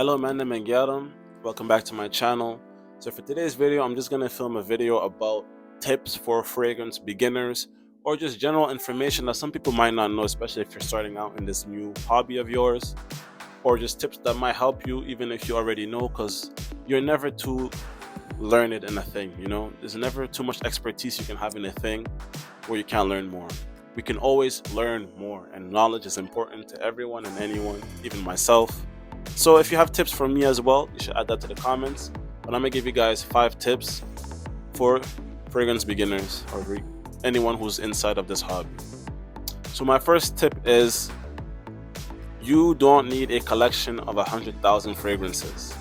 Hello, my name is Gyaram. Welcome back to my channel. So for today's video, I'm just going to film a video about tips for fragrance beginners or just general information that some people might not know, especially if you're starting out in this new hobby of yours, or just tips that might help you even if you already know, because you're never too learned in a thing, There's never too much expertise you can have in a thing where you can't learn more. We can always learn more, and knowledge is important to everyone and anyone, even myself. So if you have tips for me as well, you should add that to the comments. But I'm gonna give you guys 5 tips for fragrance beginners or anyone who's inside of this hobby. So my first tip is you don't need a collection of 100,000 fragrances.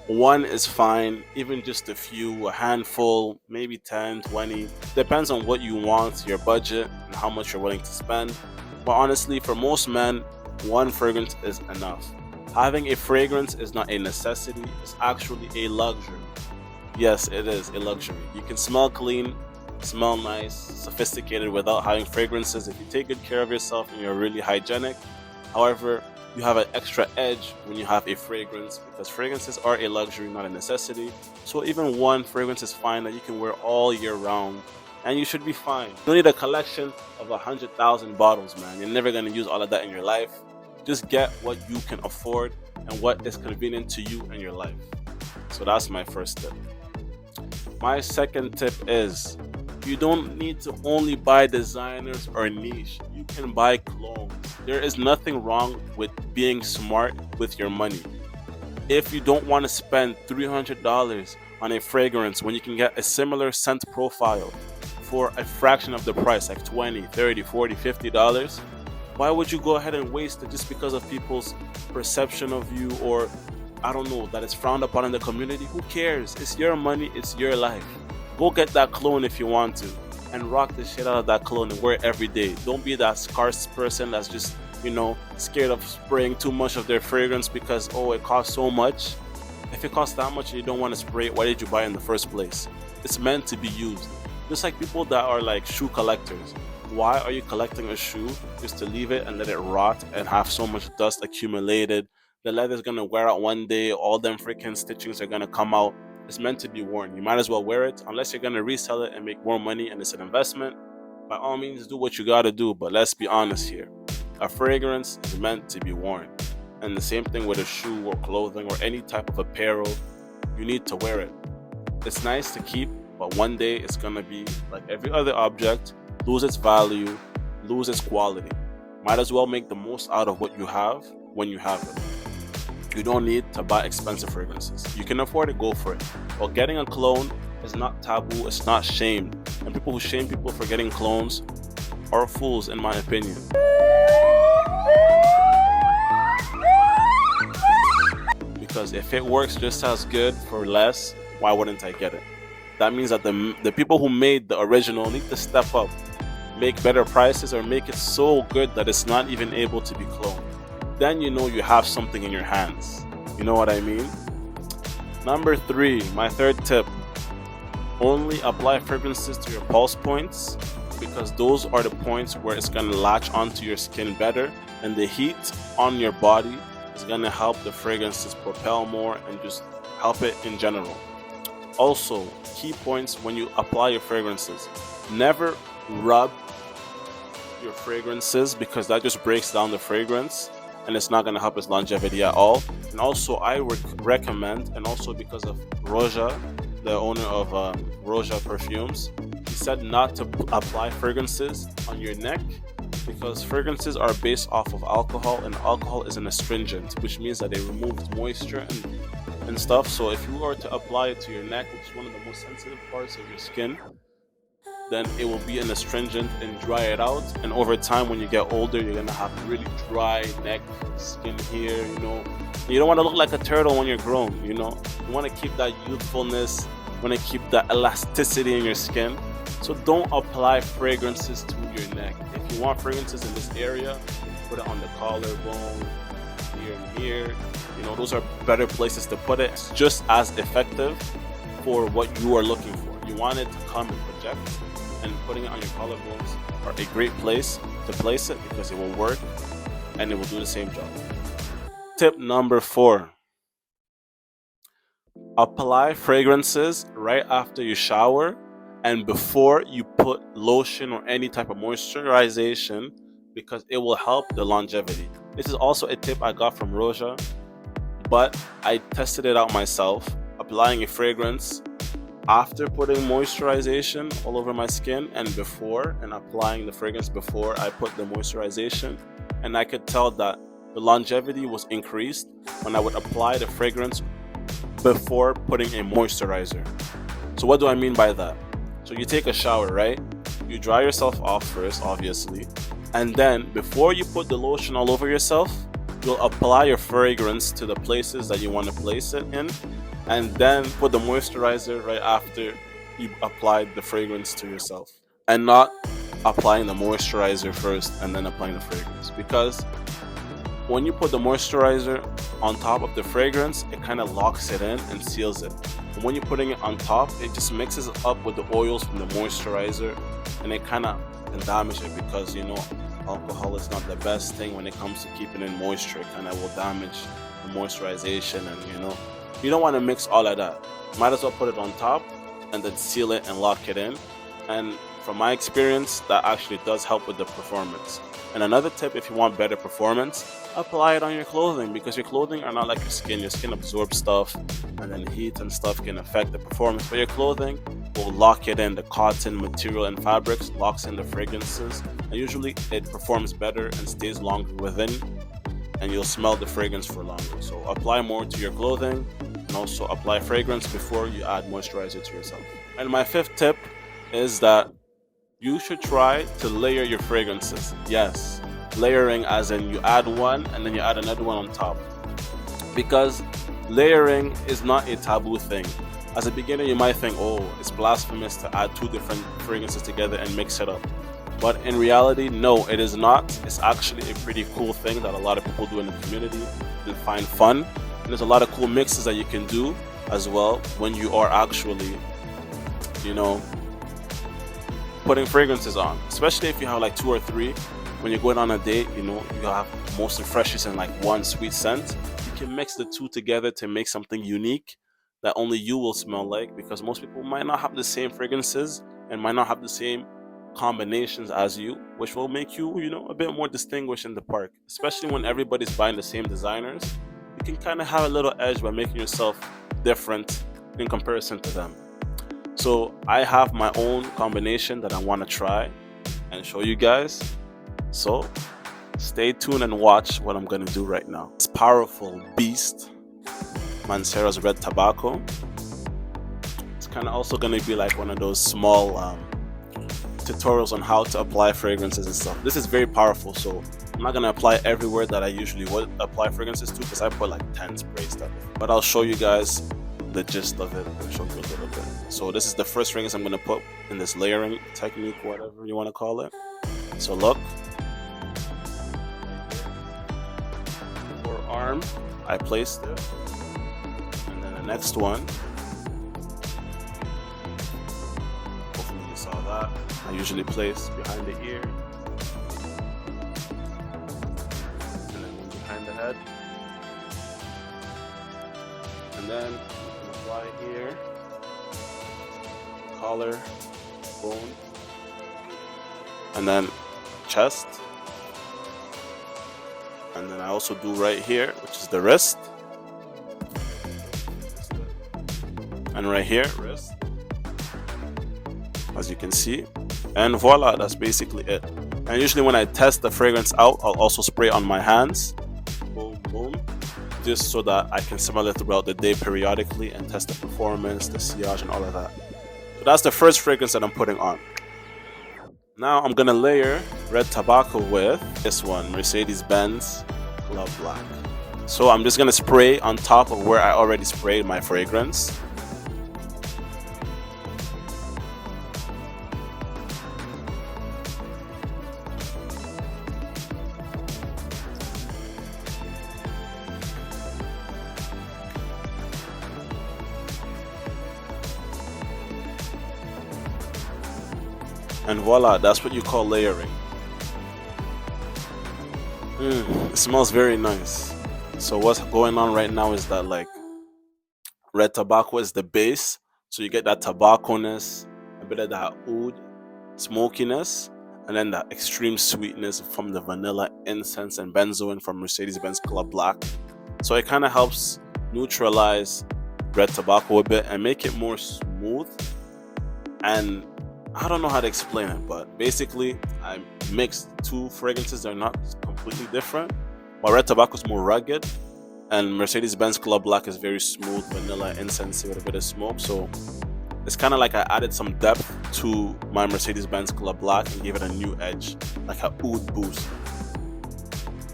One is fine, even just a few, a handful, maybe 10, 20. Depends on what you want, your budget, and how much you're willing to spend. But honestly, for most men, one fragrance is enough. Having a fragrance is not a necessity, it's actually a luxury. Yes, it is a luxury. You can smell clean, smell nice, sophisticated without having fragrances if you take good care of yourself and you're really hygienic. However, you have an extra edge when you have a fragrance, because fragrances are a luxury, not a necessity. So even one fragrance is fine that you can wear all year round, and you should be fine. You don't need a collection of 100,000 bottles, man. You're never gonna use all of that in your life. Just get what you can afford and what is convenient to you and your life. So that's my first tip. My second tip is you don't need to only buy designers or niche. You can buy clones. There is nothing wrong with being smart with your money. If you don't want to spend $300 on a fragrance when you can get a similar scent profile for a fraction of the price, like $20, $30, $40, $50, why would you go ahead and waste it just because of people's perception of you, or I don't know, that it's frowned upon in the community? Who cares? It's your money, it's your life. Go get that clone if you want to and rock the shit out of that clone and wear it every day. Don't be that scarce person that's just, scared of spraying too much of their fragrance because, it costs so much. If it costs that much and you don't want to spray it, why did you buy it in the first place? It's meant to be used. Just like people that are like shoe collectors. Why are you collecting a shoe just to leave it and let it rot and have so much dust accumulated? The leather's gonna wear out one day, all them freaking stitchings are gonna come out. It's meant to be worn. You might as well wear it, unless you're gonna resell it and make more money and it's an investment. By all means, do what you gotta do, but let's be honest here. A fragrance is meant to be worn. And the same thing with a shoe or clothing or any type of apparel. You need to wear it. It's nice to keep, but one day it's gonna be like every other object, lose its value, lose its quality. Might as well make the most out of what you have when you have it. You don't need to buy expensive fragrances. You can afford it, go for it. But getting a clone is not taboo, it's not shamed. And people who shame people for getting clones are fools, in my opinion. Because if it works just as good for less, why wouldn't I get it? That means that the people who made the original need to step up, make better prices, or make it so good that it's not even able to be cloned. Then you have something in your hands. You know what I mean? Number 3, my third tip. Only apply fragrances to your pulse points, because those are the points where it's going to latch onto your skin better, and the heat on your body is going to help the fragrances propel more and just help it in general. Also, key points when you apply your fragrances. Never rub your fragrances, because that just breaks down the fragrance and it's not going to help its longevity at all. And also, I would recommend, and also because of Roja, the owner of Roja Perfumes, he said not to apply fragrances on your neck, because fragrances are based off of alcohol, and alcohol is an astringent, which means that it removes moisture and stuff. So if you were to apply it to your neck, which is one of the most sensitive parts of your skin, then it will be an astringent and dry it out. And over time, when you get older, you're gonna have really dry neck, skin here, You don't want to look like a turtle when you're grown, You want to keep that youthfulness, you want to keep that elasticity in your skin. So don't apply fragrances to your neck. If you want fragrances in this area, put it on the collarbone, here and here. Those are better places to put it. It's just as effective for what you are looking for. You want it to come and project, and putting it on your collarbones are a great place to place it, because it will work and it will do the same job. Tip number 4. Apply fragrances right after you shower and before you put lotion or any type of moisturization because it will help the longevity. This is also a tip I got from Roja, but I tested it out myself, applying a fragrance after putting moisturization all over my skin and before, and applying the fragrance before I put the moisturization. And I could tell that the longevity was increased when I would apply the fragrance before putting a moisturizer. So what do I mean by that? So you take a shower, right? You dry yourself off first, obviously, and then before you put the lotion all over yourself, you'll apply your fragrance to the places that you want to place it in, and then put the moisturizer right after you applied the fragrance to yourself, and not applying the moisturizer first and then applying the fragrance. Because when you put the moisturizer on top of the fragrance, it kind of locks it in and seals it. And when you're putting it on top, it just mixes it up with the oils from the moisturizer, and it kind of can damage it because, you know, alcohol is not the best thing when it comes to keeping in moisture. It kind of will damage the moisturization, and you don't want to mix all of that. Might as well put it on top and then seal it and lock it in. And from my experience, that actually does help with the performance. And another tip, if you want better performance, apply it on your clothing, because your clothing are not like your skin. Your skin absorbs stuff, and then heat and stuff can affect the performance. But your clothing will lock it in. The cotton material and fabrics locks in the fragrances, and usually it performs better and stays longer within, and you'll smell the fragrance for longer. So apply more to your clothing, and also apply fragrance before you add moisturizer to yourself. And my fifth tip is that you should try to layer your fragrances. Yes, layering as in you add one and then you add another one on top. Because layering is not a taboo thing. As a beginner, you might think, oh, it's blasphemous to add two different fragrances together and mix it up. But in reality, no, it is not. It's actually a pretty cool thing that a lot of people do in the community and find fun. And there's a lot of cool mixes that you can do as well when you are actually, putting fragrances on, especially if you have like 2 or 3. When you're going on a date, you have mostly freshies and like one sweet scent. You can mix the two together to make something unique that only you will smell like, because most people might not have the same fragrances and might not have the same combinations as you, which will make you, a bit more distinguished in the park. Especially when everybody's buying the same designers, you can kind of have a little edge by making yourself different in comparison to them. So I have my own combination that I want to try and show you guys. So stay tuned and watch what I'm going to do right now. This powerful beast, Mancera's Red Tobacco. It's kind of also going to be like one of those small tutorials on how to apply fragrances and stuff. This is very powerful, so I'm not going to apply everywhere that I usually would apply fragrances to, because I put like 10 sprays of it. But I'll show you guys the gist of it and show you a little bit. So this is the first fragrance I'm going to put in this layering technique, whatever you want to call it. So look, forearm, I placed it, and then the next one, hopefully you saw that, I usually place behind the ear, and then one behind the head, and then apply here, collar, bone, and then chest, and then I also do right here, which is the wrist, and right here, wrist, as you can see, and voila, that's basically it. And usually when I test the fragrance out, I'll also spray on my hands, boom, boom, just so that I can smell it throughout the day periodically and test the performance, the sillage, and all of that. So that's the first fragrance that I'm putting on. Now I'm gonna layer Red Tobacco with this one, Mercedes-Benz Club Black. So I'm just gonna spray on top of where I already sprayed my fragrance. And voila, that's what you call layering. It smells very nice. So what's going on right now is that, like, red tobacco is the base, so you get that tobacco-ness, a bit of that oud smokiness, and then that extreme sweetness from the vanilla, incense, and benzoin from Mercedes-Benz Club Black. So it kind of helps neutralize red tobacco a bit and make it more smooth. And I don't know how to explain it, but basically I mixed two fragrances that are not completely different. While red tobacco is more rugged, and Mercedes-Benz Club Black is very smooth, vanilla, incense with a bit of smoke. So it's kind of like I added some depth to my Mercedes-Benz Club Black and gave it a new edge, like a oud boost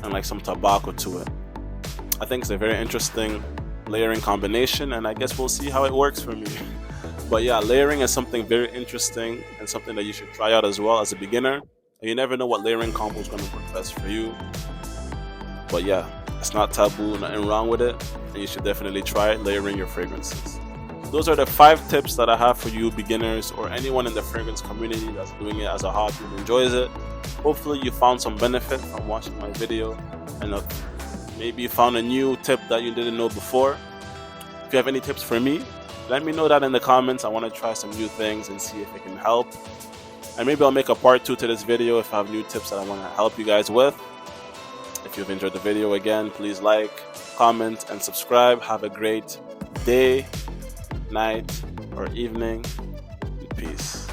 and like some tobacco to it. I think it's a very interesting layering combination, and I guess we'll see how it works for me. But yeah, layering is something very interesting and something that you should try out as well as a beginner. And you never know what layering combo is going to work best for you. But yeah, it's not taboo, nothing wrong with it, and you should definitely try it, layering your fragrances. Those are the 5 tips that I have for you beginners or anyone in the fragrance community that's doing it as a hobby and enjoys it. Hopefully you found some benefit from watching my video, and maybe you found a new tip that you didn't know before. If you have any tips for me, let me know that in the comments. I want to try some new things and see if it can help. And maybe I'll make a part 2 to this video if I have new tips that I want to help you guys with. If you've enjoyed the video, again, please like, comment, and subscribe. Have a great day, night, or evening. Peace.